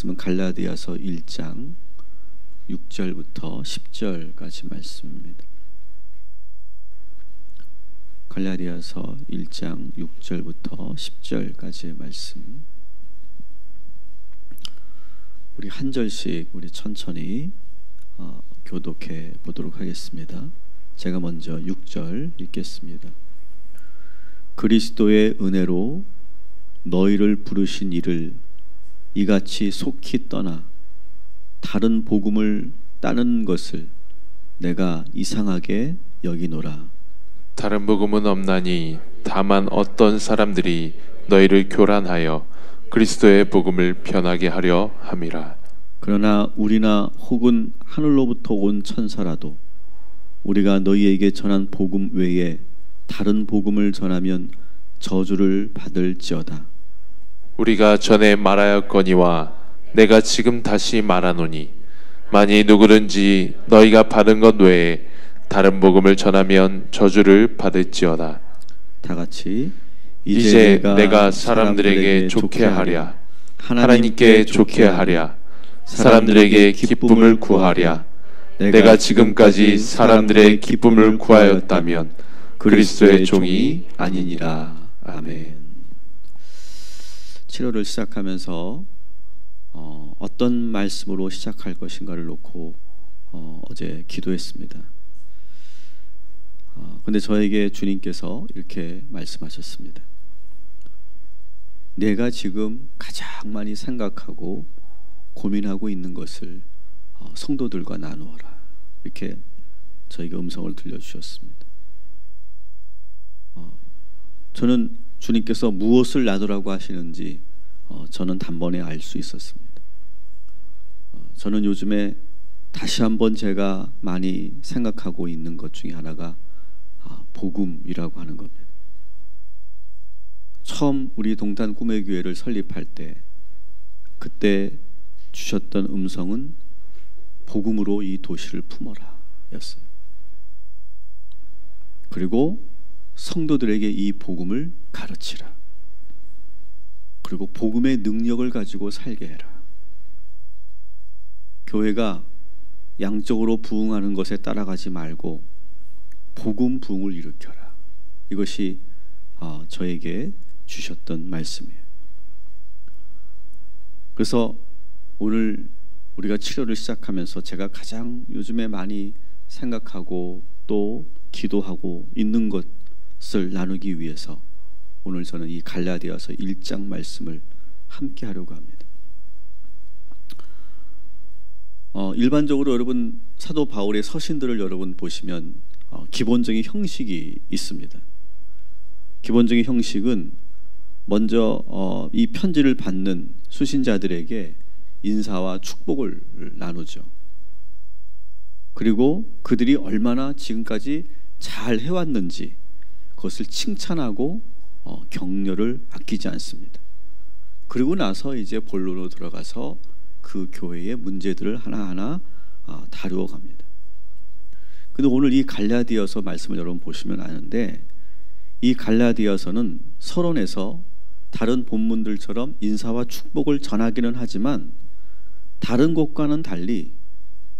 말씀은 갈라디아서 1장 6절부터 10절까지 말씀입니다. 갈라디아서 1장 6절부터 10절까지의 말씀, 우리 한 절씩 우리 천천히 교독해 보도록 하겠습니다. 제가 먼저 6절 읽겠습니다. 그리스도의 은혜로 너희를 부르신 이를 이같이 속히 떠나 다른 복음을 따르는 것을 내가 이상하게 여기노라. 다른 복음은 없나니 다만 어떤 사람들이 너희를 교란하여 그리스도의 복음을 변하게 하려 함이라. 그러나 우리나 혹은 하늘로부터 온 천사라도 우리가 너희에게 전한 복음 외에 다른 복음을 전하면 저주를 받을지어다. 우리가 전에 말하였거니와 내가 지금 다시 말하노니 만일 누구든지 너희가 받은 것 외에 다른 복음을 전하면 저주를 받을지어다. 다 같이 이제 내가 사람들에게 좋게 하랴, 하나님께 좋게 하랴, 사람들에게 기쁨을 구하랴. 내가 지금까지 사람들의 기쁨을 구하였다면 그리스도의 종이 아니니라. 아멘. 치료를 시작하면서 어떤 말씀으로 시작할 것인가를 놓고 어제 기도했습니다. 근데 저에게 주님께서 이렇게 말씀하셨습니다. 내가 지금 가장 많이 생각하고 고민하고 있는 것을 성도들과 나누어라. 이렇게 저에게 음성을 들려주셨습니다. 저는 주님께서 무엇을 나누라고 하시는지 저는 단번에 알 수 있었습니다. 저는 요즘에 다시 한번 제가 많이 생각하고 있는 것 중에 하나가 복음이라고 하는 겁니다. 처음 우리 동탄 꿈의 교회를 설립할 때 그때 주셨던 음성은 복음으로 이 도시를 품어라 였어요. 그리고 성도들에게 이 복음을 가르치라. 그리고 복음의 능력을 가지고 살게 해라. 교회가 양적으로 부흥하는 것에 따라가지 말고 복음 부흥을 일으켜라. 이것이 저에게 주셨던 말씀이에요. 그래서 오늘 우리가 치료를 시작하면서 제가 가장 요즘에 많이 생각하고 또 기도하고 있는 것을 나누기 위해서 오늘 저는 이 갈라디아서 1장 말씀을 함께 하려고 합니다. 일반적으로 여러분 사도 바울의 서신들을 여러분 보시면 기본적인 형식이 있습니다. 기본적인 형식은 먼저 이 편지를 받는 수신자들에게 인사와 축복을 나누죠. 그리고 그들이 얼마나 지금까지 잘 해왔는지 그것을 칭찬하고 격려를 아끼지 않습니다. 그리고 나서 이제 본론으로 들어가서 그 교회의 문제들을 하나하나 다루어 갑니다. 근데 오늘 이 갈라디아서 말씀을 여러분 보시면 아는데 이 갈라디아서는 서론에서 다른 본문들처럼 인사와 축복을 전하기는 하지만 다른 곳과는 달리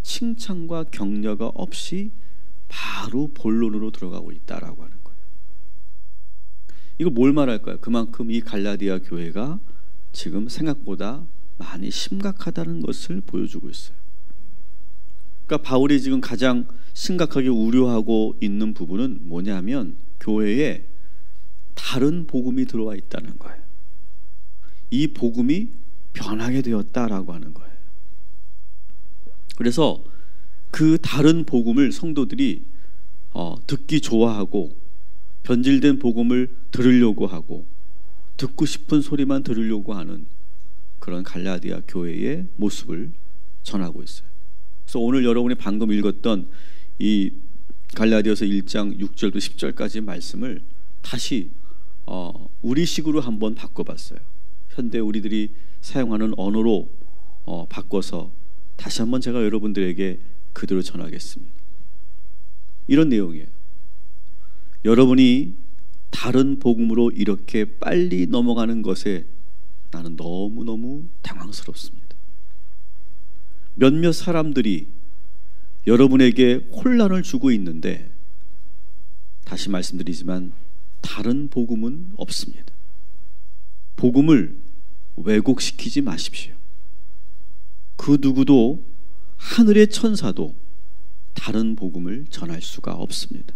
칭찬과 격려가 없이 바로 본론으로 들어가고 있다라고 하는 거예요. 이거 뭘 말할까요? 그만큼 이 갈라디아 교회가 지금 생각보다 많이 심각하다는 것을 보여주고 있어요. 그러니까 바울이 지금 가장 심각하게 우려하고 있는 부분은 뭐냐면 교회에 다른 복음이 들어와 있다는 거예요. 이 복음이 변하게 되었다라고 하는 거예요. 그래서 그 다른 복음을 성도들이 듣기 좋아하고 변질된 복음을 들으려고 하고 듣고 싶은 소리만 들으려고 하는 그런 갈라디아 교회의 모습을 전하고 있어요. 그래서 오늘 여러분이 방금 읽었던 이 갈라디아서 1장 6절부터 10절까지 말씀을 다시 우리식으로 한번 바꿔봤어요. 현대 우리들이 사용하는 언어로 바꿔서 다시 한번 제가 여러분들에게 그대로 전하겠습니다. 이런 내용이에요. 여러분이 다른 복음으로 이렇게 빨리 넘어가는 것에 나는 너무너무 당황스럽습니다. 몇몇 사람들이 여러분에게 혼란을 주고 있는데, 다시 말씀드리지만 다른 복음은 없습니다. 복음을 왜곡시키지 마십시오. 그 누구도, 하늘의 천사도 다른 복음을 전할 수가 없습니다.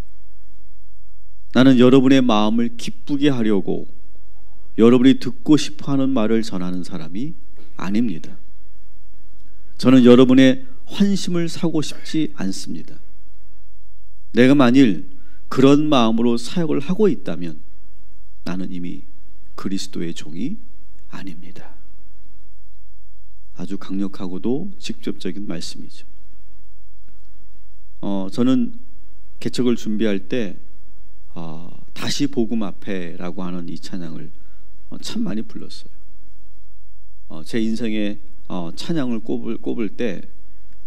나는 여러분의 마음을 기쁘게 하려고 여러분이 듣고 싶어하는 말을 전하는 사람이 아닙니다. 저는 여러분의 환심을 사고 싶지 않습니다. 내가 만일 그런 마음으로 사역을 하고 있다면 나는 이미 그리스도의 종이 아닙니다. 아주 강력하고도 직접적인 말씀이죠. 저는 개척을 준비할 때 다시 복음 앞에라고 하는 이 찬양을 참 많이 불렀어요. 제 인생에 찬양을 꼽을 때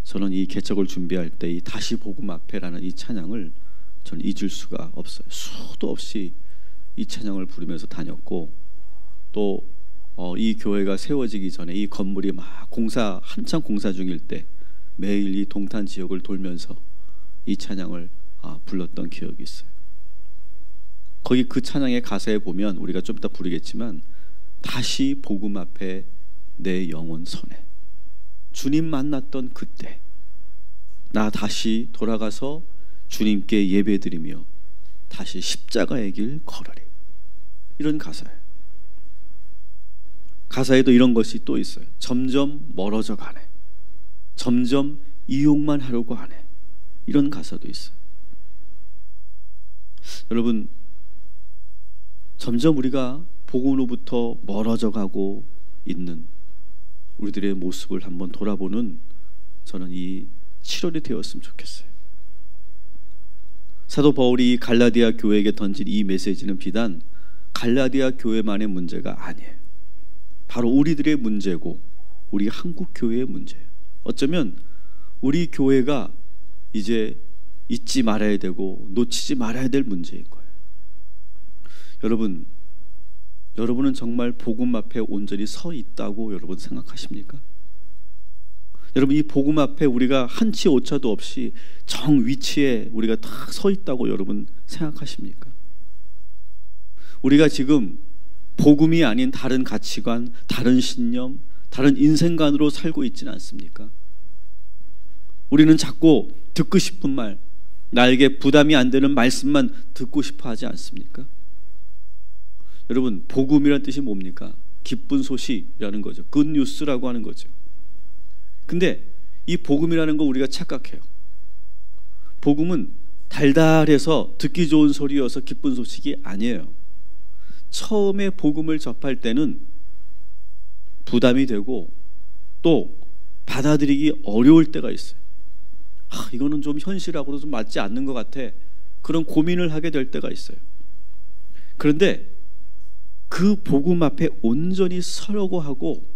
저는 이 개척을 준비할 때 이 다시 복음 앞에라는 이 찬양을 저는 잊을 수가 없어요. 수도 없이 이 찬양을 부르면서 다녔고, 또 이 교회가 세워지기 전에 이 건물이 막 한창 공사 중일 때 매일 이 동탄 지역을 돌면서 이 찬양을 불렀던 기억이 있어요. 거기 그 찬양의 가사에 보면, 우리가 좀 이따 부르겠지만, 다시 복음 앞에 내 영혼 서네. 주님 만났던 그때 나 다시 돌아가서 주님께 예배드리며 다시 십자가의 길 걸으리. 이런 가사예요. 가사에도 이런 것이 또 있어요. 점점 멀어져 가네. 점점 이용만 하려고 하네. 이런 가사도 있어요. 여러분, 점점 우리가 복음으로부터 멀어져 가고 있는 우리들의 모습을 한번 돌아보는, 저는 이 7월이 되었으면 좋겠어요. 사도 바울이 갈라디아 교회에게 던진 이 메시지는 비단 갈라디아 교회만의 문제가 아니에요. 바로 우리들의 문제고 우리 한국 교회의 문제예요. 어쩌면 우리 교회가 이제 잊지 말아야 되고 놓치지 말아야 될 문제인 거예요. 여러분은 정말 복음 앞에 온전히 서 있다고 여러분 생각하십니까? 여러분, 이 복음 앞에 우리가 한치 오차도 없이 정 위치에 우리가 딱 서 있다고 여러분 생각하십니까? 우리가 지금 복음이 아닌 다른 가치관, 다른 신념, 다른 인생관으로 살고 있지는 않습니까? 우리는 자꾸 듣고 싶은 말, 나에게 부담이 안 되는 말씀만 듣고 싶어 하지 않습니까? 여러분, 복음이란 뜻이 뭡니까? 기쁜 소식이라는 거죠. 굿뉴스라고 하는 거죠. 근데 이 복음이라는 거 우리가 착각해요. 복음은 달달해서 듣기 좋은 소리여서 기쁜 소식이 아니에요. 처음에 복음을 접할 때는 부담이 되고 또 받아들이기 어려울 때가 있어요. 이거는 좀 현실하고도 좀 맞지 않는 것 같아. 그런 고민을 하게 될 때가 있어요. 그런데 그 복음 앞에 온전히 서려고 하고,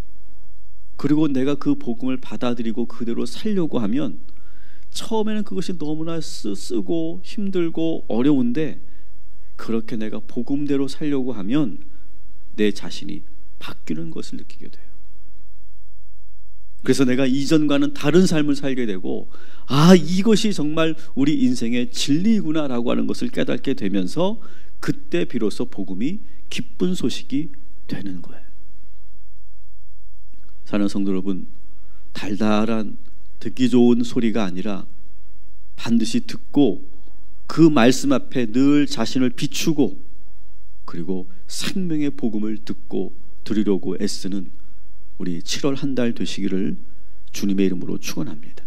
그리고 내가 그 복음을 받아들이고 그대로 살려고 하면 처음에는 그것이 너무나 쓰고 힘들고 어려운데, 그렇게 내가 복음대로 살려고 하면 내 자신이 바뀌는 것을 느끼게 돼요. 그래서 내가 이전과는 다른 삶을 살게 되고, 이것이 정말 우리 인생의 진리구나라고 하는 것을 깨닫게 되면서 그때 비로소 복음이 기쁜 소식이 되는 거예요. 사랑하는 성도 여러분, 달달한 듣기 좋은 소리가 아니라 반드시 듣고 그 말씀 앞에 늘 자신을 비추고, 그리고 생명의 복음을 듣고 들으려고 애쓰는 우리 7월 한 달 되시기를 주님의 이름으로 축원합니다.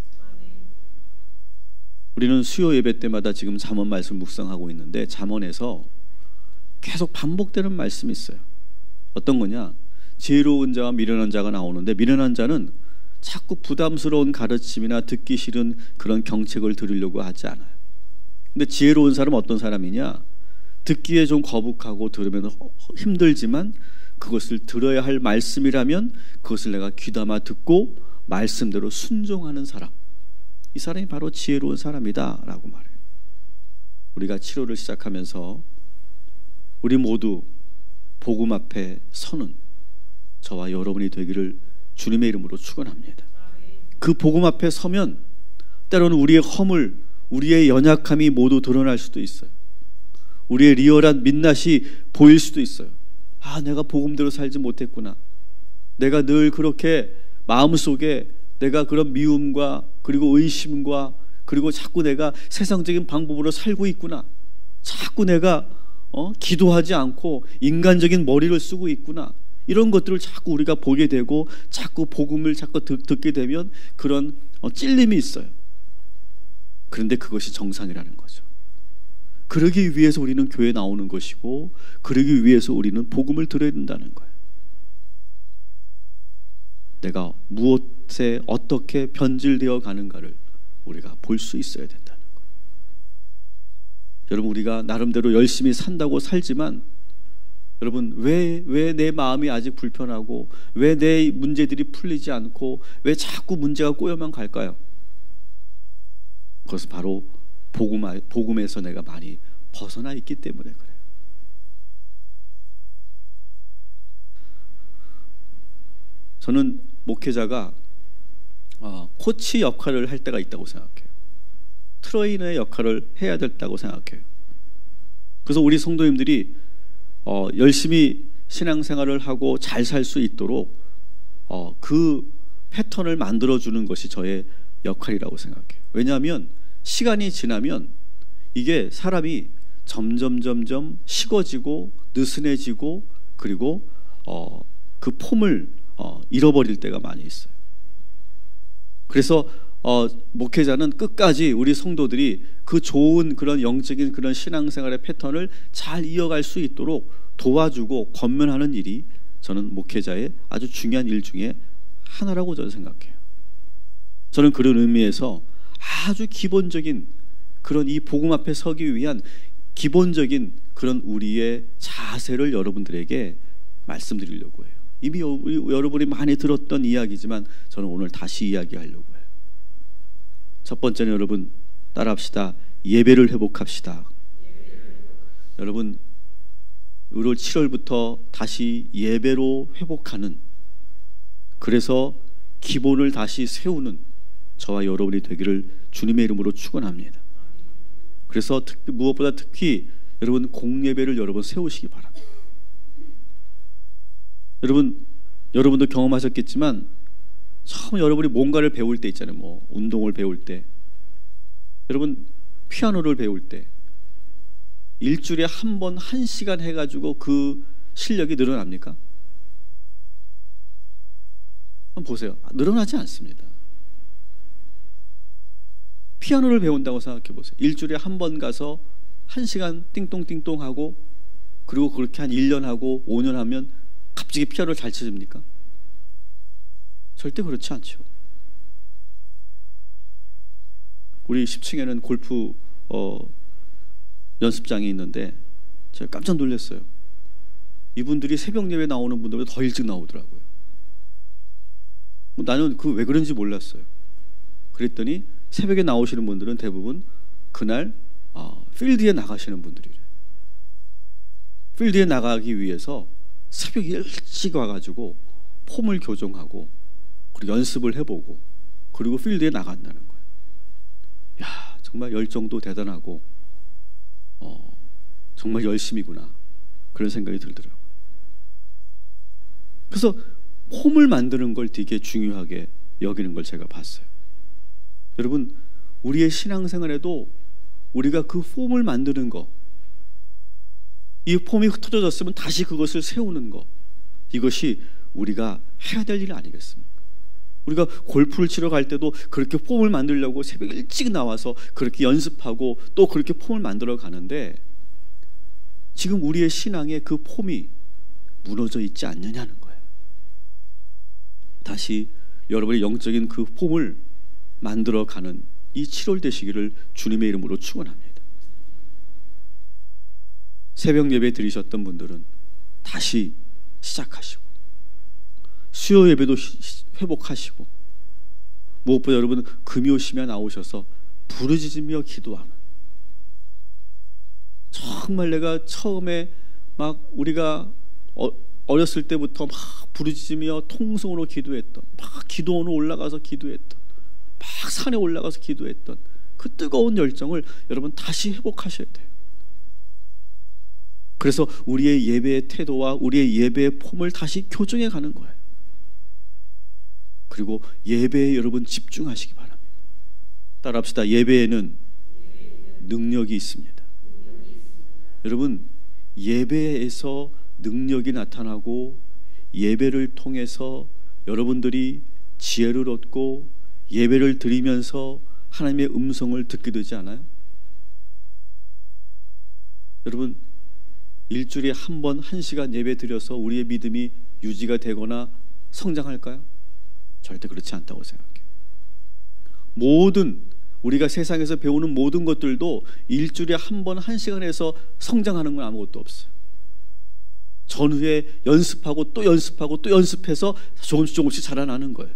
우리는 수요 예배 때마다 지금 잠언 말씀 묵상하고 있는데, 잠언에서 계속 반복되는 말씀이 있어요. 어떤 거냐? 지혜로운 자와 미련한 자가 나오는데, 미련한 자는 자꾸 부담스러운 가르침이나 듣기 싫은 그런 경책을 들으려고 하지 않아요. 근데 지혜로운 사람은 어떤 사람이냐? 듣기에 좀 거북하고 들으면 힘들지만 그것을 들어야 할 말씀이라면 그것을 내가 귀담아 듣고 말씀대로 순종하는 사람, 이 사람이 바로 지혜로운 사람이다 라고 말해요. 우리가 7월을 시작하면서 우리 모두 복음 앞에 서는 저와 여러분이 되기를 주님의 이름으로 축원합니다. 그 복음 앞에 서면 때로는 우리의 허물, 우리의 연약함이 모두 드러날 수도 있어요. 우리의 리얼한 민낯이 보일 수도 있어요. 아, 내가 복음대로 살지 못했구나. 내가 늘 그렇게 마음속에 내가 그런 미움과 그리고 의심과 그리고 자꾸 내가 세상적인 방법으로 살고 있구나. 자꾸 내가 기도하지 않고 인간적인 머리를 쓰고 있구나. 이런 것들을 자꾸 우리가 보게 되고 자꾸 복음을 자꾸 듣게 되면 그런 찔림이 있어요. 그런데 그것이 정상이라는 거죠. 그러기 위해서 우리는 교회에 나오는 것이고 그러기 위해서 우리는 복음을 들어야 된다는 거예요. 내가 무엇에 어떻게 변질되어 가는가를 우리가 볼 수 있어야 된다는 거예요. 여러분, 우리가 나름대로 열심히 산다고 살지만 여러분, 왜 내 마음이 아직 불편하고 왜 내 문제들이 풀리지 않고 왜 자꾸 문제가 꼬여만 갈까요? 그것은 바로 복음에서 내가 많이 벗어나 있기 때문에 그래요. 저는 목회자가 코치 역할을 할 때가 있다고 생각해요. 트레이너의 역할을 해야 된다고 생각해요. 그래서 우리 성도님들이 열심히 신앙생활을 하고 잘 살 수 있도록 그 패턴을 만들어주는 것이 저의 역할이라고 생각해요. 왜냐하면 시간이 지나면 이게 사람이 점점 식어지고 느슨해지고 그리고 그 폼을 잃어버릴 때가 많이 있어요. 그래서 목회자는 끝까지 우리 성도들이 그 좋은 그런 영적인 그런 신앙생활의 패턴을 잘 이어갈 수 있도록 도와주고 권면하는 일이 저는 목회자의 아주 중요한 일 중에 하나라고 저는 생각해요. 저는 그런 의미에서 아주 기본적인 그런 이 복음 앞에 서기 위한 기본적인 그런 우리의 자세를 여러분들에게 말씀드리려고 해요. 이미 여러분이 많이 들었던 이야기지만 저는 오늘 다시 이야기하려고 해요. 첫 번째는 여러분 따라합시다. 예배를 회복합시다. 여러분, 6월 7월부터 다시 예배로 회복하는, 그래서 기본을 다시 세우는 저와 여러분이 되기를 주님의 이름으로 축원합니다. 그래서 무엇보다 특히 여러분 공예배를 여러분 세우시기 바랍니다. 여러분도 경험하셨겠지만 처음 여러분이 뭔가를 배울 때 있잖아요. 뭐 운동을 배울 때, 여러분 피아노를 배울 때 일주일에 한 번 1시간 해가지고 그 실력이 늘어납니까? 한번 보세요. 늘어나지 않습니다. 피아노를 배운다고 생각해 보세요. 일주일에 한 번 가서 1시간 띵똥띵똥 하고 그리고 그렇게 한 1년 하고 5년 하면 갑자기 피아노를 잘 치십니까? 절대 그렇지 않죠. 우리 10층에는 골프 연습장이 있는데 제가 깜짝 놀랐어요. 이분들이 새벽 예배 나오는 분들보다 더 일찍 나오더라고요. 나는 그 왜 그런지 몰랐어요. 그랬더니 새벽에 나오시는 분들은 대부분 그날 필드에 나가시는 분들이래요. 필드에 나가기 위해서 새벽에 일찍 와가지고 폼을 교정하고 그리고 연습을 해보고 그리고 필드에 나간다는 거예요. 야, 정말 열정도 대단하고 정말 열심이구나, 그런 생각이 들더라고요. 그래서 폼을 만드는 걸 되게 중요하게 여기는 걸 제가 봤어요. 여러분, 우리의 신앙생활에도 우리가 그 폼을 만드는 거, 이 폼이 흩어졌으면 다시 그것을 세우는 거, 이것이 우리가 해야 될 일 아니겠습니까? 우리가 골프를 치러 갈 때도 그렇게 폼을 만들려고 새벽 일찍 나와서 그렇게 연습하고 또 그렇게 폼을 만들어 가는데 지금 우리의 신앙의 그 폼이 무너져 있지 않느냐는 거예요. 다시 여러분의 영적인 그 폼을 만들어 가는 이 7월 되시기를 주님의 이름으로 축원합니다. 새벽 예배 드리셨던 분들은 다시 시작하시고 수요 예배도 회복하시고 무엇보다 여러분 금요시며 나오셔서 부르짖으며 기도하는, 정말 내가 처음에 막 우리가 어렸을 때부터 막 부르짖으며 통성으로 기도했던, 막 기도원으로 올라가서 기도했던 막 산에 올라가서 기도했던 그 뜨거운 열정을 여러분 다시 회복하셔야 돼요. 그래서 우리의 예배의 태도와 우리의 예배의 폼을 다시 교정해 가는 거예요. 그리고 예배에 여러분 집중하시기 바랍니다. 따라합시다. 예배에는 능력이 있습니다. 여러분, 예배에서 능력이 나타나고 예배를 통해서 여러분들이 지혜를 얻고 예배를 드리면서 하나님의 음성을 듣게 되지 않아요? 여러분, 일주일에 한 번 1시간 예배 드려서 우리의 믿음이 유지가 되거나 성장할까요? 절대 그렇지 않다고 생각해요. 모든 우리가 세상에서 배우는 모든 것들도 일주일에 한 번 1시간에서 성장하는 건 아무것도 없어요. 전후에 연습하고 또 연습하고 또 연습해서 조금씩 자라나는 거예요.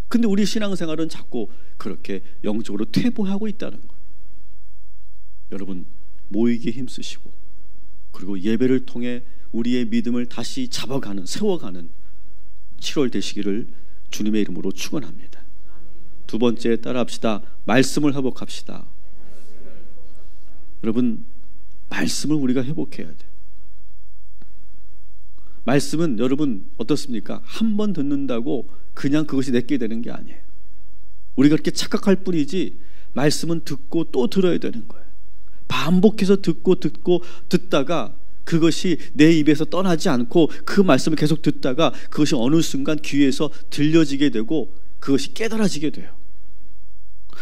근데 우리 신앙생활은 자꾸 그렇게 영적으로 퇴보하고 있다는 거예요. 여러분, 모이기에 힘쓰시고 그리고 예배를 통해 우리의 믿음을 다시 잡아가는, 세워가는 7월 되시기를 주님의 이름으로 축원합니다. 두 번째, 따라합시다. 말씀을 회복합시다. 여러분, 말씀을 우리가 회복해야 돼요. 말씀은 여러분 어떻습니까? 한 번 듣는다고 그냥 그것이 내게 되는 게 아니에요. 우리가 그렇게 착각할 뿐이지 말씀은 듣고 또 들어야 되는 거예요. 반복해서 듣고 듣다가 그것이 내 입에서 떠나지 않고 그 말씀을 계속 듣다가 그것이 어느 순간 귀에서 들려지게 되고 그것이 깨달아지게 돼요.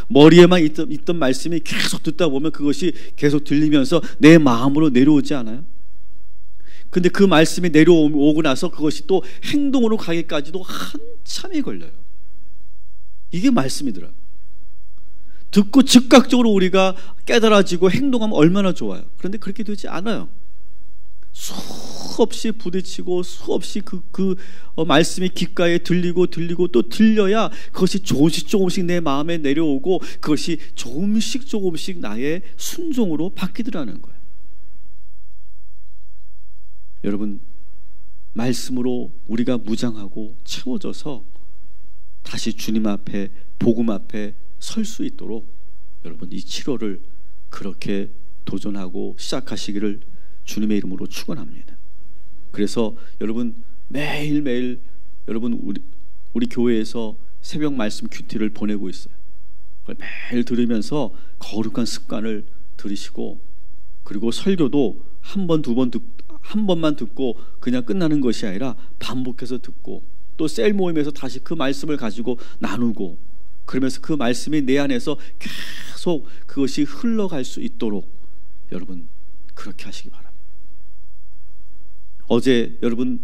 머리에만 있던 말씀이 계속 듣다 보면 그것이 계속 들리면서 내 마음으로 내려오지 않아요? 근데 그 말씀이 내려오고 나서 그것이 또 행동으로 가기까지도 한참이 걸려요. 이게 말씀이더라고요. 듣고 즉각적으로 우리가 깨달아지고 행동하면 얼마나 좋아요. 그런데 그렇게 되지 않아요. 수없이 부딪히고 수없이 그 말씀이 귓가에 들리고 또 들려야 그것이 조금씩 내 마음에 내려오고 그것이 조금씩 나의 순종으로 바뀌더라는 거예요. 여러분, 말씀으로 우리가 무장하고 채워져서 다시 주님 앞에, 복음 앞에 설 수 있도록 여러분 이 7월을 그렇게 도전하고 시작하시기를 주님의 이름으로 축원합니다. 그래서 여러분 매일매일 여러분 우리 교회에서 새벽 말씀 큐티를 보내고 있어요. 그걸 매일 들으면서 거룩한 습관을 들이시고 그리고 설교도 한 번만 듣고 그냥 끝나는 것이 아니라 반복해서 듣고 또 셀 모임에서 다시 그 말씀을 가지고 나누고 그러면서 그 말씀이 내 안에서 계속 그것이 흘러갈 수 있도록 여러분 그렇게 하시기 바랍니다. 어제 여러분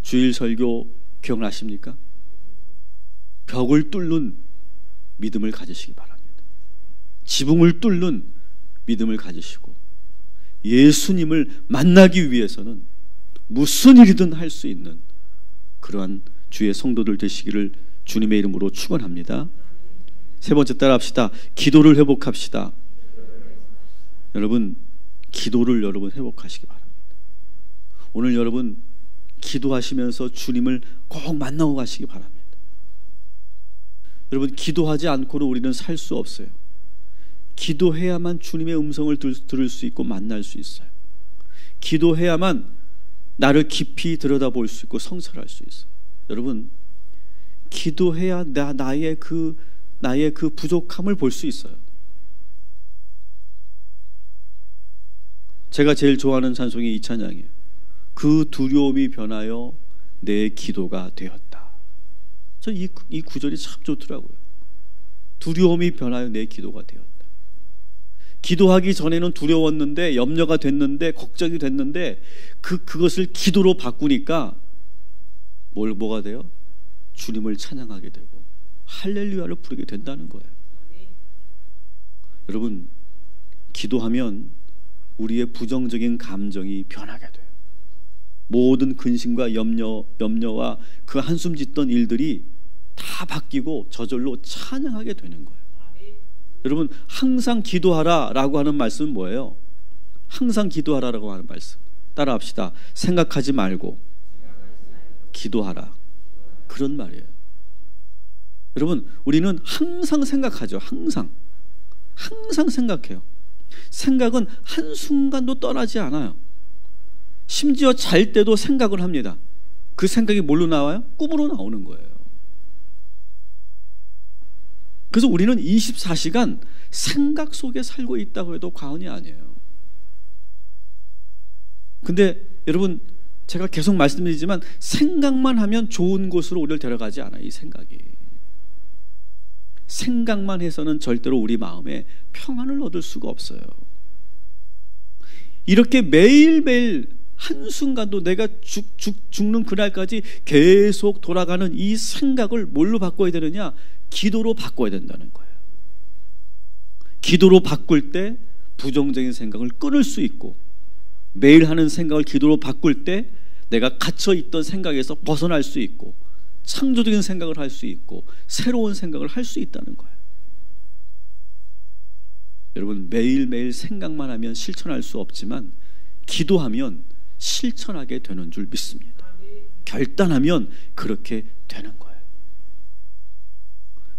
주일 설교 기억나십니까? 벽을 뚫는 믿음을 가지시기 바랍니다. 지붕을 뚫는 믿음을 가지시고 예수님을 만나기 위해서는 무슨 일이든 할 수 있는 그러한 주의 성도들 되시기를 주님의 이름으로 축원합니다. 세 번째, 따라합시다. 기도를 회복합시다. 여러분, 기도를 여러분 회복하시기 바랍니다. 오늘 여러분 기도하시면서 주님을 꼭 만나고 가시기 바랍니다. 여러분, 기도하지 않고는 우리는 살 수 없어요. 기도해야만 주님의 음성을 들을 수 있고 만날 수 있어요. 기도해야만 나를 깊이 들여다볼 수 있고 성찰할 수 있어요. 여러분, 기도해야 나의 그 부족함을 볼 수 있어요. 제가 제일 좋아하는 찬송이 이 찬양이에요. 그 두려움이 변하여 내 기도가 되었다. 저 이 구절이 참 좋더라고요. 두려움이 변하여 내 기도가 되었다. 기도하기 전에는 두려웠는데 염려가 됐는데 걱정이 됐는데 그것을 기도로 바꾸니까 뭐가 돼요? 주님을 찬양하게 되고 할렐루야를 부르게 된다는 거예요. 여러분, 기도하면 우리의 부정적인 감정이 변하게 돼요. 모든 근심과 염려와 그 한숨 짓던 일들이 다 바뀌고 저절로 찬양하게 되는 거예요. 여러분, 항상 기도하라 라고 하는 말씀은 뭐예요? 항상 기도하라 라고 하는 말씀 따라합시다. 생각하지 말고 기도하라, 그런 말이에요. 여러분, 우리는 항상 생각하죠. 항상 생각해요. 생각은 한순간도 떠나지 않아요. 심지어 잘 때도 생각을 합니다. 그 생각이 뭘로 나와요? 꿈으로 나오는 거예요. 그래서 우리는 24시간 생각 속에 살고 있다고 해도 과언이 아니에요. 근데 여러분, 제가 계속 말씀드리지만 생각만 하면 좋은 곳으로 우리를 데려가지 않아요. 이 생각이. 생각만 해서는 절대로 우리 마음에 평안을 얻을 수가 없어요. 이렇게 매일매일 한순간도 내가 죽는 그날까지 계속 돌아가는 이 생각을 뭘로 바꿔야 되느냐? 기도로 바꿔야 된다는 거예요. 기도로 바꿀 때 부정적인 생각을 끊을 수 있고, 매일 하는 생각을 기도로 바꿀 때 내가 갇혀있던 생각에서 벗어날 수 있고, 창조적인 생각을 할 수 있고, 새로운 생각을 할 수 있다는 거예요. 여러분, 매일매일 생각만 하면 실천할 수 없지만 기도하면 실천하게 되는 줄 믿습니다. 결단하면 그렇게 되는 거예요.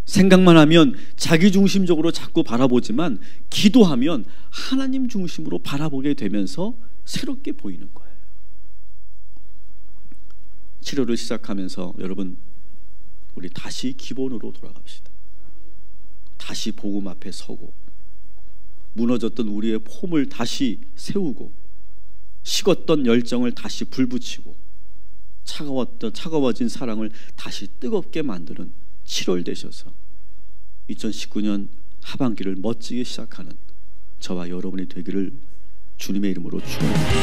생각만 하면 자기중심적으로 자꾸 바라보지만 기도하면 하나님 중심으로 바라보게 되면서 새롭게 보이는 거예요. 치료를 시작하면서 여러분, 우리 다시 기본으로 돌아갑시다. 다시 복음 앞에 서고, 무너졌던 우리의 폼을 다시 세우고, 식었던 열정을 다시 불붙이고, 차가워진 사랑을 다시 뜨겁게 만드는 7월 되셔서 2019년 하반기를 멋지게 시작하는 저와 여러분이 되기를 주님의 이름으로 축원합니다.